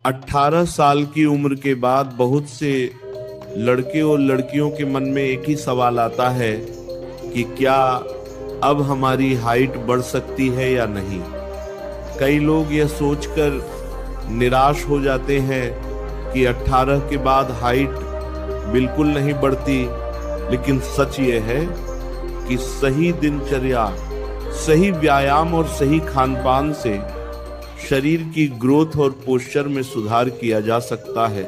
18 साल की उम्र के बाद बहुत से लड़के और लड़कियों के मन में एक ही सवाल आता है कि क्या अब हमारी हाइट बढ़ सकती है या नहीं। कई लोग यह सोचकर निराश हो जाते हैं कि 18 के बाद हाइट बिल्कुल नहीं बढ़ती, लेकिन सच यह है कि सही दिनचर्या, सही व्यायाम और सही खानपान से शरीर की ग्रोथ और पोस्चर में सुधार किया जा सकता है,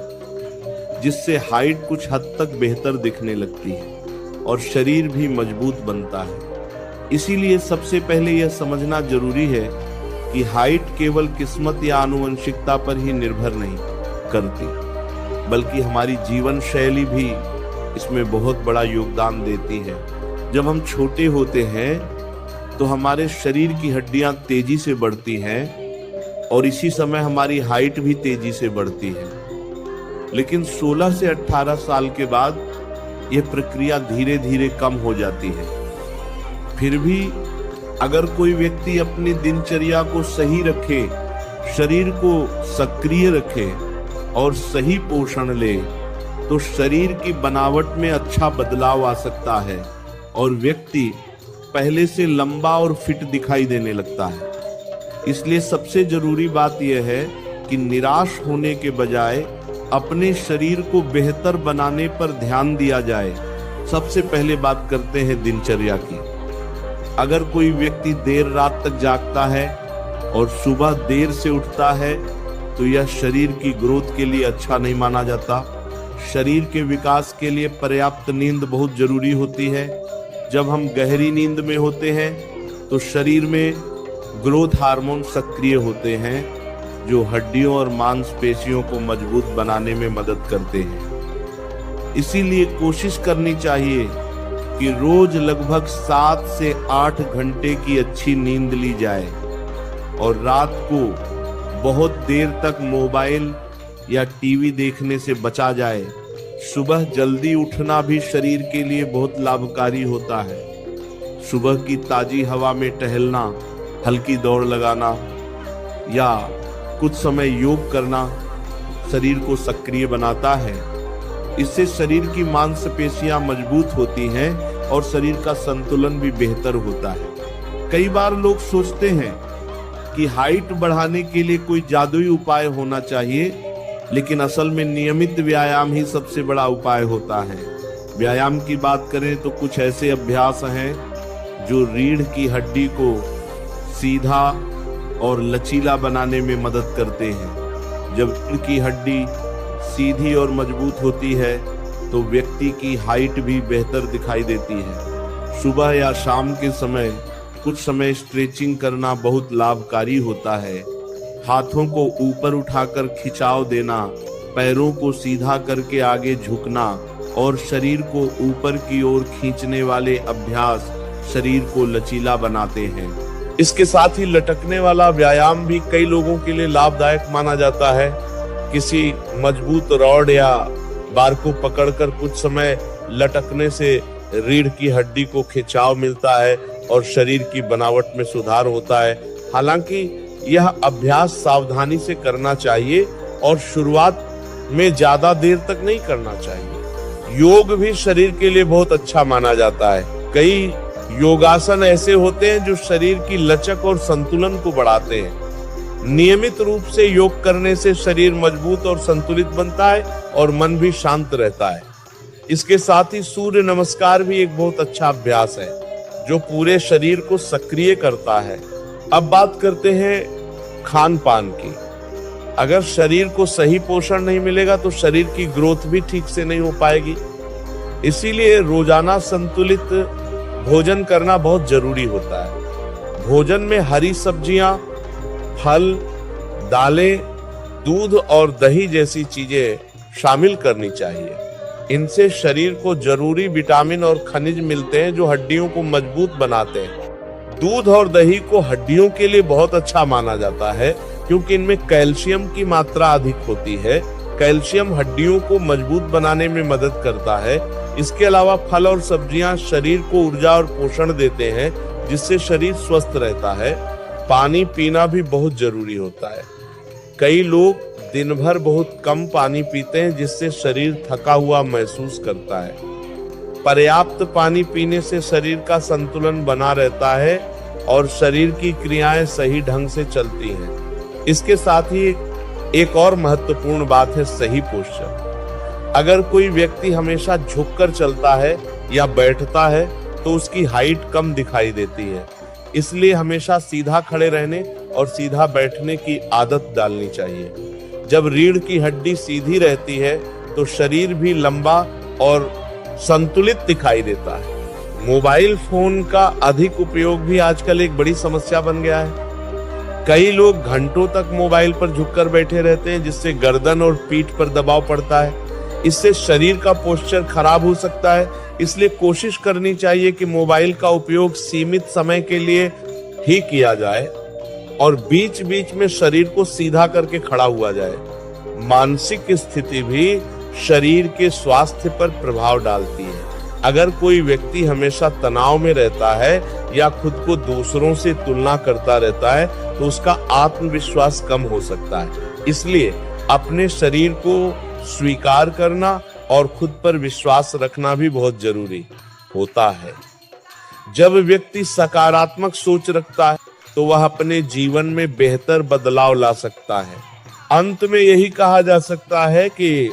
जिससे हाइट कुछ हद तक बेहतर दिखने लगती है और शरीर भी मजबूत बनता है। इसीलिए सबसे पहले यह समझना जरूरी है कि हाइट केवल किस्मत या आनुवंशिकता पर ही निर्भर नहीं करती, बल्कि हमारी जीवन शैली भी इसमें बहुत बड़ा योगदान देती है। जब हम छोटे होते हैं तो हमारे शरीर की हड्डियां तेजी से बढ़ती हैं और इसी समय हमारी हाइट भी तेजी से बढ़ती है। लेकिन 16 से 18 साल के बाद यह प्रक्रिया धीरे धीरे कम हो जाती है। फिर भी अगर कोई व्यक्ति अपनी दिनचर्या को सही रखे, शरीर को सक्रिय रखे और सही पोषण ले, तो शरीर की बनावट में अच्छा बदलाव आ सकता है और व्यक्ति पहले से लंबा और फिट दिखाई देने लगता है। इसलिए सबसे जरूरी बात यह है कि निराश होने के बजाय अपने शरीर को बेहतर बनाने पर ध्यान दिया जाए। सबसे पहले बात करते हैं दिनचर्या की। अगर कोई व्यक्ति देर रात तक जागता है और सुबह देर से उठता है तो यह शरीर की ग्रोथ के लिए अच्छा नहीं माना जाता। शरीर के विकास के लिए पर्याप्त नींद बहुत जरूरी होती है। जब हम गहरी नींद में होते हैं तो शरीर में ग्रोथ हार्मोन सक्रिय होते हैं, जो हड्डियों और मांसपेशियों को मजबूत बनाने में मदद करते हैं। इसीलिए कोशिश करनी चाहिए कि रोज लगभग 7 से 8 घंटे की अच्छी नींद ली जाए और रात को बहुत देर तक मोबाइल या टीवी देखने से बचा जाए। सुबह जल्दी उठना भी शरीर के लिए बहुत लाभकारी होता है। सुबह की ताजी हवा में टहलना, हल्की दौड़ लगाना या कुछ समय योग करना शरीर को सक्रिय बनाता है। इससे शरीर की मांसपेशियां मजबूत होती हैं और शरीर का संतुलन भी बेहतर होता है। कई बार लोग सोचते हैं कि हाइट बढ़ाने के लिए कोई जादुई उपाय होना चाहिए, लेकिन असल में नियमित व्यायाम ही सबसे बड़ा उपाय होता है। व्यायाम की बात करें तो कुछ ऐसे अभ्यास हैं जो रीढ़ की हड्डी को सीधा और लचीला बनाने में मदद करते हैं। जब रीढ़ की हड्डी सीधी और मजबूत होती है तो व्यक्ति की हाइट भी बेहतर दिखाई देती है। सुबह या शाम के समय कुछ समय स्ट्रेचिंग करना बहुत लाभकारी होता है। हाथों को ऊपर उठाकर खिंचाव देना, पैरों को सीधा करके आगे झुकना और शरीर को ऊपर की ओर खींचने वाले अभ्यास शरीर को लचीला बनाते हैं। इसके साथ ही लटकने वाला व्यायाम भी कई लोगों के लिए लाभदायक माना जाता है। किसी मजबूत रॉड या बार को पकड़कर कुछ समय लटकने से रीढ़ की हड्डी को खिंचाव मिलता है और शरीर की बनावट में सुधार होता है। हालांकि यह अभ्यास सावधानी से करना चाहिए और शुरुआत में ज्यादा देर तक नहीं करना चाहिए। योग भी शरीर के लिए बहुत अच्छा माना जाता है। कई योगासन ऐसे होते हैं जो शरीर की लचक और संतुलन को बढ़ाते हैं। नियमित रूप से योग करने से शरीर मजबूत और संतुलित बनता है और मन भी शांत रहता है। इसके साथ ही सूर्य नमस्कार भी एक बहुत अच्छा अभ्यास है जो पूरे शरीर को सक्रिय करता है। अब बात करते हैं खान पान की। अगर शरीर को सही पोषण नहीं मिलेगा तो शरीर की ग्रोथ भी ठीक से नहीं हो पाएगी। इसीलिए रोजाना संतुलित भोजन करना बहुत जरूरी होता है। भोजन में हरी सब्जियां, फल, दालें, दूध और दही जैसी चीजें शामिल करनी चाहिए। इनसे शरीर को जरूरी विटामिन और खनिज मिलते हैं जो हड्डियों को मजबूत बनाते हैं। दूध और दही को हड्डियों के लिए बहुत अच्छा माना जाता है क्योंकि इनमें कैल्शियम की मात्रा अधिक होती है। कैल्शियम हड्डियों को मजबूत बनाने में मदद करता है। इसके अलावा फल और सब्जियां शरीर को ऊर्जा और पोषण देते हैं, जिससे शरीर स्वस्थ रहता है। पानी पीना भी बहुत जरूरी होता है। कई लोग दिन भर बहुत कम पानी पीते हैं, जिससे शरीर थका हुआ महसूस करता है। पर्याप्त पानी पीने से शरीर का संतुलन बना रहता है और शरीर की क्रियाएं सही ढंग से चलती हैं। इसके साथ ही एक और महत्वपूर्ण बात है सही पोस्चर। अगर कोई व्यक्ति हमेशा झुककर चलता है या बैठता है तो उसकी हाइट कम दिखाई देती है। इसलिए हमेशा सीधा खड़े रहने और सीधा बैठने की आदत डालनी चाहिए। जब रीढ़ की हड्डी सीधी रहती है तो शरीर भी लंबा और संतुलित दिखाई देता है। मोबाइल फोन का अधिक उपयोग भी आजकल एक बड़ी समस्या बन गया है। कई लोग घंटों तक मोबाइल पर झुककर बैठे रहते हैं, जिससे गर्दन और पीठ पर दबाव पड़ता है। इससे शरीर का पोस्चर खराब हो सकता है। इसलिए कोशिश करनी चाहिए कि मोबाइल का उपयोग सीमित समय के लिए ही किया जाए और बीच बीच में शरीर को सीधा करके खड़ा हुआ जाए। मानसिक स्थिति भी शरीर के स्वास्थ्य पर प्रभाव डालती है। अगर कोई व्यक्ति हमेशा तनाव में रहता है या खुद को दूसरों से तुलना करता रहता है तो उसका आत्मविश्वास कम हो सकता है। इसलिए अपने शरीर को स्वीकार करना और खुद पर विश्वास रखना भी बहुत जरूरी होता है। जब व्यक्ति सकारात्मक सोच रखता है तो वह अपने जीवन में बेहतर बदलाव ला सकता है। अंत में यही कहा जा सकता है कि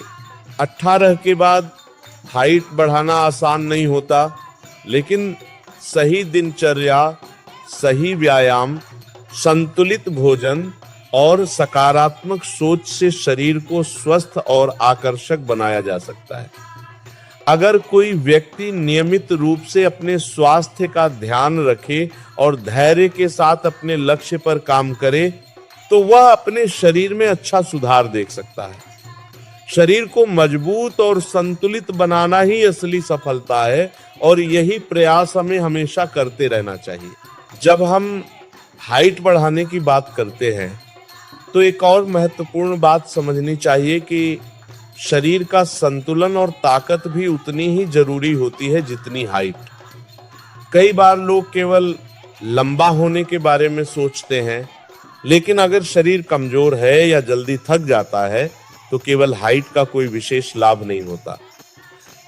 18 के बाद हाइट बढ़ाना आसान नहीं होता, लेकिन सही दिनचर्या, सही व्यायाम, संतुलित भोजन और सकारात्मक सोच से शरीर को स्वस्थ और आकर्षक बनाया जा सकता है। अगर कोई व्यक्ति नियमित रूप से अपने स्वास्थ्य का ध्यान रखे और धैर्य के साथ अपने लक्ष्य पर काम करे तो वह अपने शरीर में अच्छा सुधार देख सकता है। शरीर को मजबूत और संतुलित बनाना ही असली सफलता है और यही प्रयास हमें हमेशा करते रहना चाहिए। जब हम हाइट बढ़ाने की बात करते हैं तो एक और महत्वपूर्ण बात समझनी चाहिए कि शरीर का संतुलन और ताकत भी उतनी ही जरूरी होती है जितनी हाइट। कई बार लोग केवल लंबा होने के बारे में सोचते हैं, लेकिन अगर शरीर कमजोर है या जल्दी थक जाता है तो केवल हाइट का कोई विशेष लाभ नहीं होता।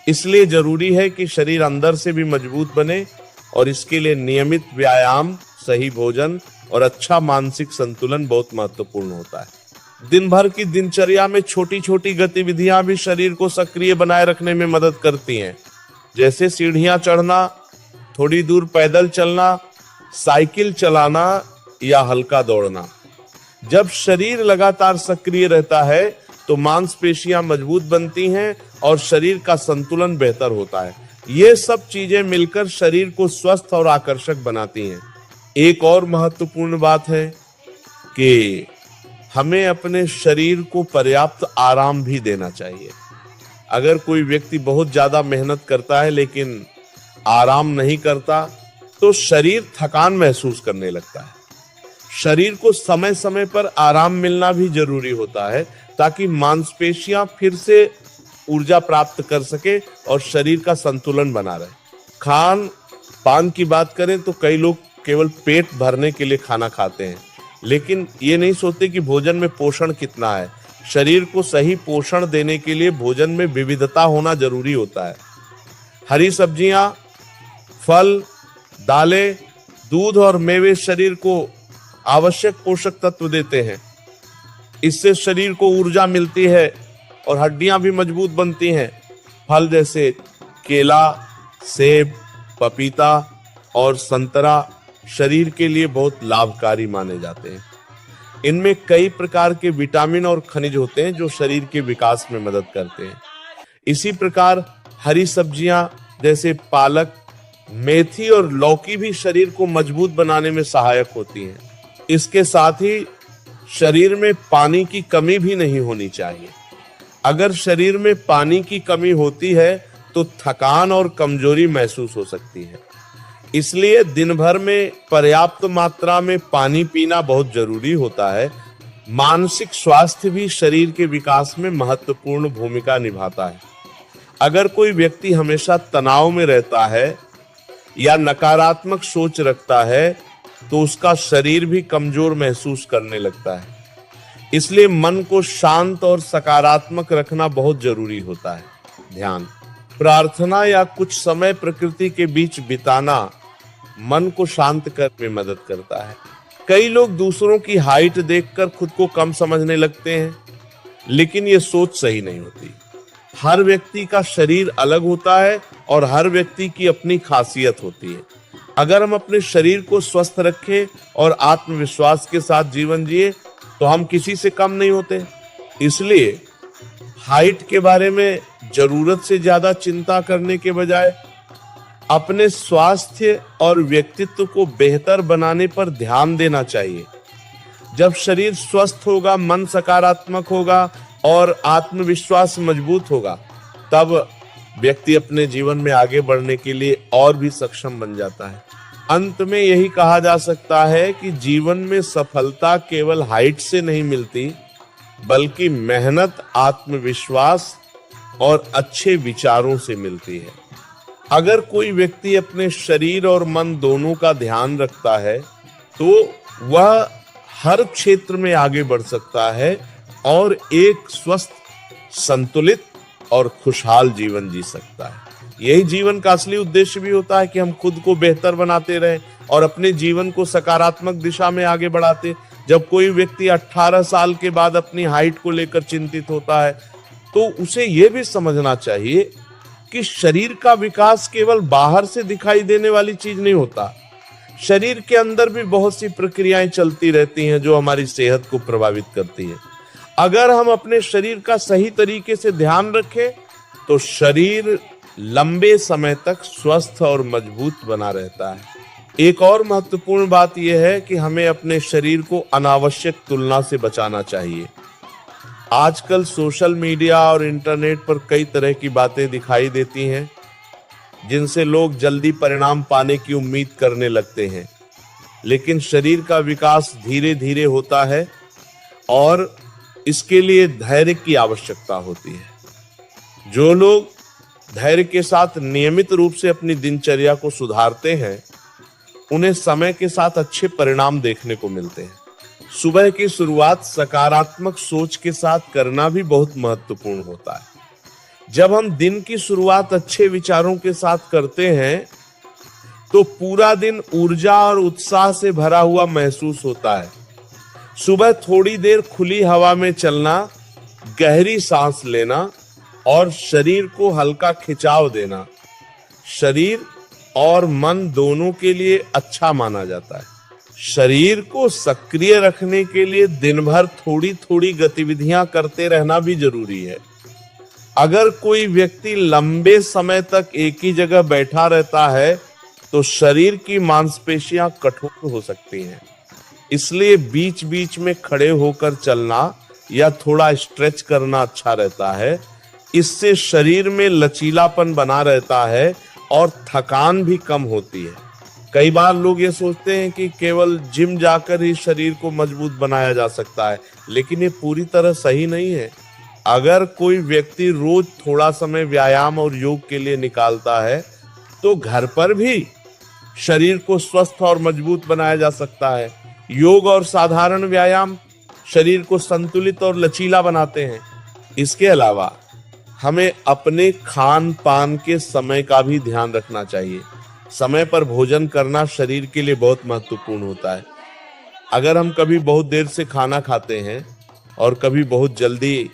इसलिए जरूरी है कि शरीर अंदर से भी मजबूत बने और इसके लिए नियमित व्यायाम, सही भोजन और अच्छा मानसिक संतुलन बहुत महत्वपूर्ण होता है। दिन भर की दिनचर्या में छोटी छोटी गतिविधियां भी शरीर को सक्रिय बनाए रखने में मदद करती हैं, जैसे सीढ़ियां चढ़ना, थोड़ी दूर पैदल चलना, साइकिल चलाना या हल्का दौड़ना। जब शरीर लगातार सक्रिय रहता है तो मांसपेशियां मजबूत बनती हैं और शरीर का संतुलन बेहतर होता है। ये सब चीजें मिलकर शरीर को स्वस्थ और आकर्षक बनाती हैं। एक और महत्वपूर्ण बात है कि हमें अपने शरीर को पर्याप्त आराम भी देना चाहिए। अगर कोई व्यक्ति बहुत ज्यादा मेहनत करता है लेकिन आराम नहीं करता तो शरीर थकान महसूस करने लगता है। शरीर को समय समय पर आराम मिलना भी जरूरी होता है ताकि मांसपेशियां फिर से ऊर्जा प्राप्त कर सके और शरीर का संतुलन बना रहे। खान पान की बात करें तो कई लोग केवल पेट भरने के लिए खाना खाते हैं, लेकिन ये नहीं सोचते कि भोजन में पोषण कितना है। शरीर को सही पोषण देने के लिए भोजन में विविधता होना जरूरी होता है। हरी सब्जियां, फल, दालें, दूध और मेवे शरीर को आवश्यक पोषक तत्व देते हैं। इससे शरीर को ऊर्जा मिलती है और हड्डियां भी मजबूत बनती हैं। फल जैसे केला, सेब, पपीता और संतरा शरीर के लिए बहुत लाभकारी माने जाते हैं। इनमें कई प्रकार के विटामिन और खनिज होते हैं जो शरीर के विकास में मदद करते हैं। इसी प्रकार हरी सब्जियां जैसे पालक, मेथी और लौकी भी शरीर को मजबूत बनाने में सहायक होती हैं। इसके साथ ही शरीर में पानी की कमी भी नहीं होनी चाहिए। अगर शरीर में पानी की कमी होती है तो थकान और कमजोरी महसूस हो सकती है। इसलिए दिन भर में पर्याप्त मात्रा में पानी पीना बहुत जरूरी होता है। मानसिक स्वास्थ्य भी शरीर के विकास में महत्वपूर्ण भूमिका निभाता है। अगर कोई व्यक्ति हमेशा तनाव में रहता है या नकारात्मक सोच रखता है तो उसका शरीर भी कमजोर महसूस करने लगता है। इसलिए मन को शांत और सकारात्मक रखना बहुत जरूरी होता है। ध्यान, प्रार्थना या कुछ समय प्रकृति के बीच बिताना मन को शांत करने में मदद करता है। कई लोग दूसरों की हाइट देखकर खुद को कम समझने लगते हैं, लेकिन ये सोच सही नहीं होती। हर व्यक्ति का शरीर अलग होता है और हर व्यक्ति की अपनी खासियत होती है। अगर हम अपने शरीर को स्वस्थ रखें और आत्मविश्वास के साथ जीवन जिए तो हम किसी से कम नहीं होते। इसलिए हाइट के बारे में जरूरत से ज्यादा चिंता करने के बजाय अपने स्वास्थ्य और व्यक्तित्व को बेहतर बनाने पर ध्यान देना चाहिए। जब शरीर स्वस्थ होगा, मन सकारात्मक होगा और आत्मविश्वास मजबूत होगा, तब व्यक्ति अपने जीवन में आगे बढ़ने के लिए और भी सक्षम बन जाता है। अंत में यही कहा जा सकता है कि जीवन में सफलता केवल हाइट से नहीं मिलती, बल्कि मेहनत, आत्मविश्वास और अच्छे विचारों से मिलती है। अगर कोई व्यक्ति अपने शरीर और मन दोनों का ध्यान रखता है तो वह हर क्षेत्र में आगे बढ़ सकता है और एक स्वस्थ, संतुलित और खुशहाल जीवन जी सकता है। यही जीवन का असली उद्देश्य भी होता है कि हम खुद को बेहतर बनाते रहें और अपने जीवन को सकारात्मक दिशा में आगे बढ़ाते। जब कोई व्यक्ति 18 साल के बाद अपनी हाइट को लेकर चिंतित होता है तो उसे यह भी समझना चाहिए कि शरीर का विकास केवल बाहर से दिखाई देने वाली चीज नहीं होता। शरीर के अंदर भी बहुत सी प्रक्रियाएं चलती रहती हैं जो हमारी सेहत को प्रभावित करती है। अगर हम अपने शरीर का सही तरीके से ध्यान रखें तो शरीर लंबे समय तक स्वस्थ और मजबूत बना रहता है। एक और महत्वपूर्ण बात यह है कि हमें अपने शरीर को अनावश्यक तुलना से बचाना चाहिए। आजकल सोशल मीडिया और इंटरनेट पर कई तरह की बातें दिखाई देती हैं जिनसे लोग जल्दी परिणाम पाने की उम्मीद करने लगते हैं, लेकिन शरीर का विकास धीरे धीरे होता है और इसके लिए धैर्य की आवश्यकता होती है। जो लोग धैर्य के साथ नियमित रूप से अपनी दिनचर्या को सुधारते हैं, उन्हें समय के साथ अच्छे परिणाम देखने को मिलते हैं। सुबह की शुरुआत सकारात्मक सोच के साथ करना भी बहुत महत्वपूर्ण होता है। जब हम दिन की शुरुआत अच्छे विचारों के साथ करते हैं तो पूरा दिन ऊर्जा और उत्साह से भरा हुआ महसूस होता है। सुबह थोड़ी देर खुली हवा में चलना, गहरी सांस लेना और शरीर को हल्का खिंचाव देना शरीर और मन दोनों के लिए अच्छा माना जाता है। शरीर को सक्रिय रखने के लिए दिन भर थोड़ी थोड़ी गतिविधियां करते रहना भी जरूरी है। अगर कोई व्यक्ति लंबे समय तक एक ही जगह बैठा रहता है तो शरीर की मांसपेशियां कठोर हो सकती हैं। इसलिए बीच बीच में खड़े होकर चलना या थोड़ा स्ट्रेच करना अच्छा रहता है। इससे शरीर में लचीलापन बना रहता है और थकान भी कम होती है। कई बार लोग ये सोचते हैं कि केवल जिम जाकर ही शरीर को मजबूत बनाया जा सकता है, लेकिन ये पूरी तरह सही नहीं है। अगर कोई व्यक्ति रोज थोड़ा समय व्यायाम और योग के लिए निकालता है तो घर पर भी शरीर को स्वस्थ और मजबूत बनाया जा सकता है। योग और साधारण व्यायाम शरीर को संतुलित और लचीला बनाते हैं। इसके अलावा हमें अपने खान पान के समय का भी ध्यान रखना चाहिए। समय पर भोजन करना शरीर के लिए बहुत महत्वपूर्ण होता है। अगर हम कभी बहुत देर से खाना खाते हैं और कभी बहुत जल्दी,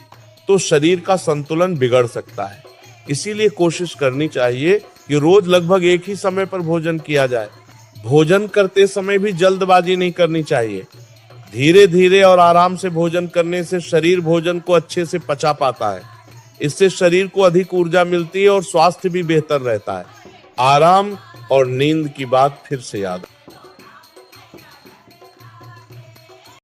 तो शरीर का संतुलन बिगड़ सकता है। इसीलिए कोशिश करनी चाहिए कि रोज लगभग एक ही समय पर भोजन किया जाए। भोजन करते समय भी जल्दबाजी नहीं करनी चाहिए। धीरे धीरे और आराम से भोजन करने से शरीर भोजन को अच्छे से पचा पाता है। इससे शरीर को अधिक ऊर्जा मिलती है और स्वास्थ्य भी बेहतर रहता है। आराम और नींद की बात फिर से याद